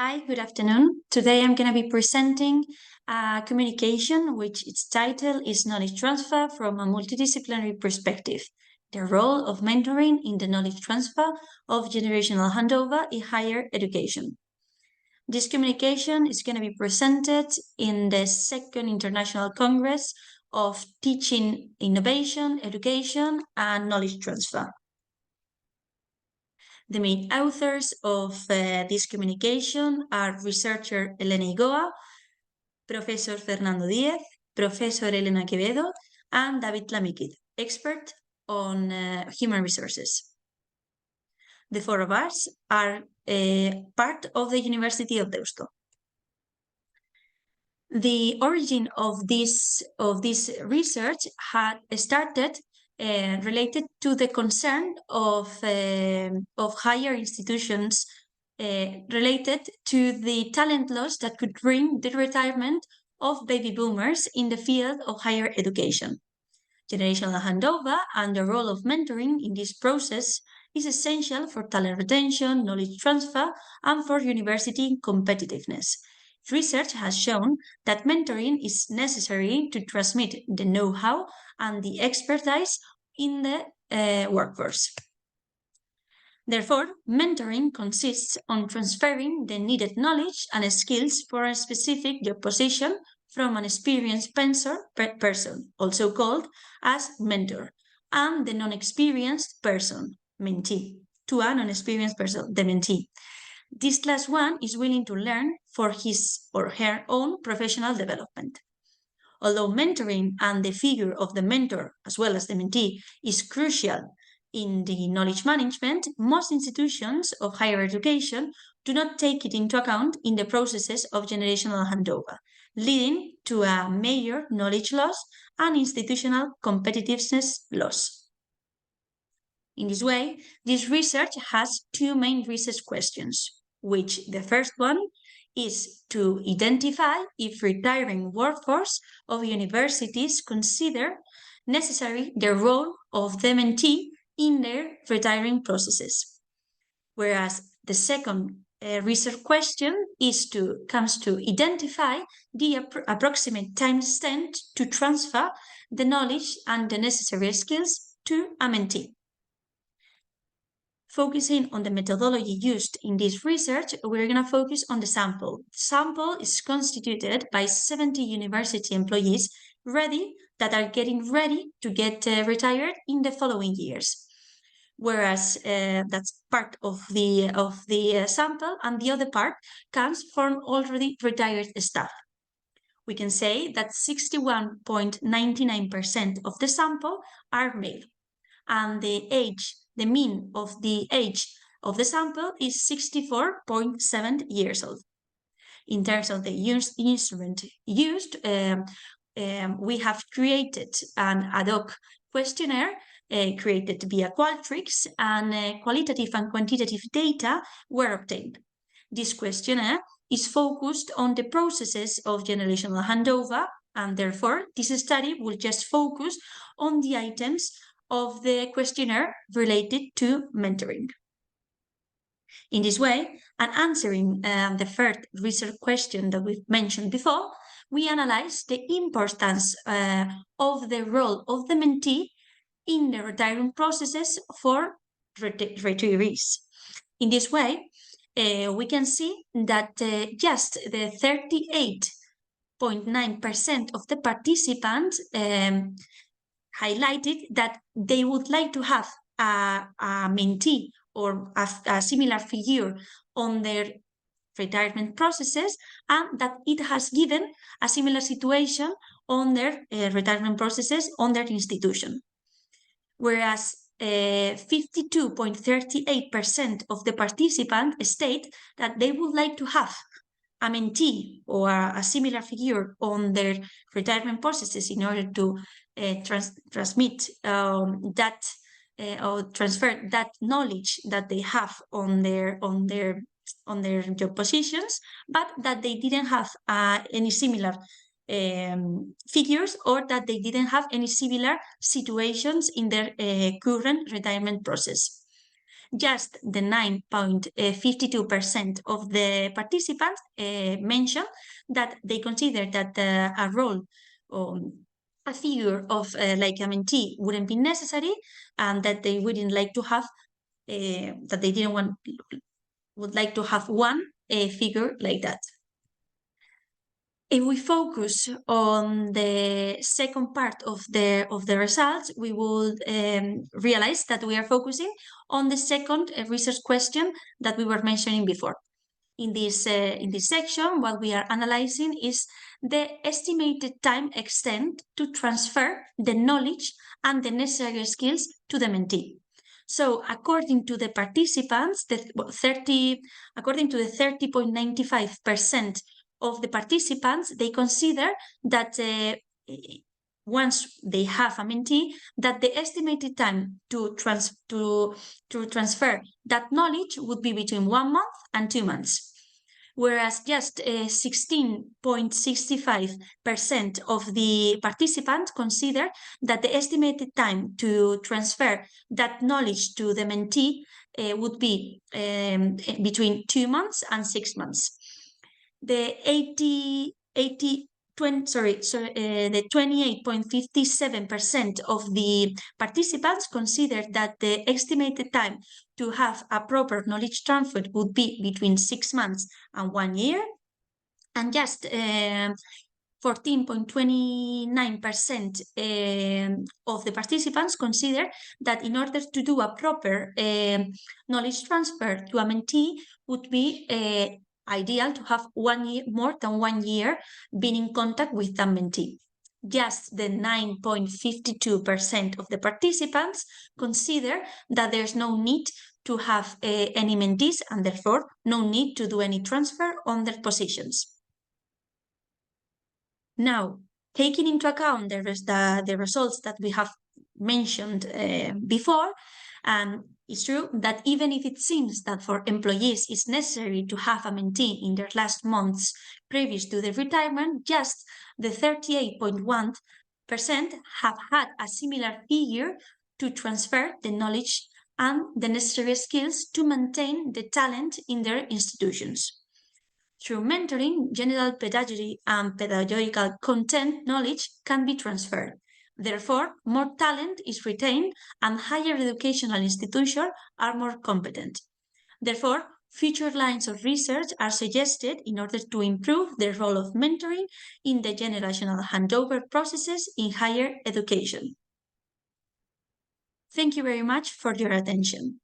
Hi, good afternoon. Today I'm going to be presenting a communication which its title is Knowledge Transfer from a Multidisciplinary Perspective, the role of mentoring in the knowledge transfer of generational handover in higher education. This communication is going to be presented in the Second International Congress of Teaching Innovation, Education and Knowledge Transfer. The main authors of this communication are researcher Elena Igoa, Professor Fernando Díez, Professor Elena Quevedo, and David Lamikid, expert on human resources. The four of us are part of the University of Deusto. The origin of this research had started related to the concern of higher institutions related to the talent loss that could bring the retirement of baby boomers in the field of higher education. Generational handover and the role of mentoring in this process is essential for talent retention, knowledge transfer, and for university competitiveness. Research has shown that mentoring is necessary to transmit the know-how and the expertise in the workforce. Therefore, mentoring consists on transferring the needed knowledge and skills for a specific job position from an experienced person, also called as mentor, and the non-experienced person, mentee, to a non-experienced person, the mentee. This last one is willing to learn for his or her own professional development. Although mentoring and the figure of the mentor, as well as the mentee, is crucial in the knowledge management, most institutions of higher education do not take it into account in the processes of generational handover, leading to a major knowledge loss and institutional competitiveness loss. In this way, this research has two main research questions, which the first one is to identify if retiring workforce of universities consider necessary the role of the mentee in their retiring processes. Whereas the second research question comes to identify the approximate time spent to transfer the knowledge and the necessary skills to a mentee. Focusing on the methodology used in this research, we're going to focus on the sample. The sample is constituted by 70 university employees that are getting ready to get retired in the following years. Whereas that's part of the sample, and the other part comes from already retired staff. We can say that 61.99% of the sample are male, and the mean of the age of the sample is 64.7 years old. In terms of the instrument used, we have created an ad hoc questionnaire created via Qualtrics, and qualitative and quantitative data were obtained. This questionnaire is focused on the processes of generational handover, and therefore this study will just focus on the items of the questionnaire related to mentoring. In this way, and answering the first research question that we've mentioned before, we analyze the importance of the role of the mentee in the retiring processes for retirees. In this way, we can see that just the 38.9% of the participants highlighted that they would like to have a mentee or a similar figure on their retirement processes, and that it has given a similar situation on their retirement processes on their institution. Whereas 52.38% of the participants state that they would like to have a mentee or a similar figure on their retirement processes in order to transmit that or transfer that knowledge that they have on their job positions, but that they didn't have any similar figures, or that they didn't have any similar situations in their current retirement process. just the 9.52% of the participants mentioned that they consider that a role a figure of like a mentee wouldn't be necessary, and that they wouldn't like to have that they didn't want would like to have one figure like that. If we focus on the second part of the results, we will realize that we are focusing on the second research question that we were mentioning before. In this section, what we are analyzing is the estimated time extent to transfer the knowledge and the necessary skills to the mentee. So according to the participants, according to the 30.95% of the participants, they consider that once they have a mentee, that the estimated time to transfer that knowledge would be between 1 month and 2 months. Whereas just 16.65% of the participants consider that the estimated time to transfer that knowledge to the mentee would be between 2 months and 6 months. The 28.57% of the participants consider that the estimated time to have a proper knowledge transfer would be between 6 months and 1 year, and just 14.29% of the participants consider that in order to do a proper knowledge transfer to a mentee would be ideal to have 1 year, more than 1 year, being in contact with the mentee. Just the 9.52% of the participants consider that there's no need to have any mentees, and therefore no need to do any transfer on their positions. Now, taking into account the results that we have mentioned before, and it's true that even if it seems that for employees it's necessary to have a mentee in their last months previous to their retirement, just the 38.1% have had a similar figure to transfer the knowledge and the necessary skills to maintain the talent in their institutions. Through mentoring, general pedagogy and pedagogical content knowledge can be transferred. Therefore, more talent is retained and higher educational institutions are more competent. Therefore, future lines of research are suggested in order to improve the role of mentoring in the generational handover processes in higher education. Thank you very much for your attention.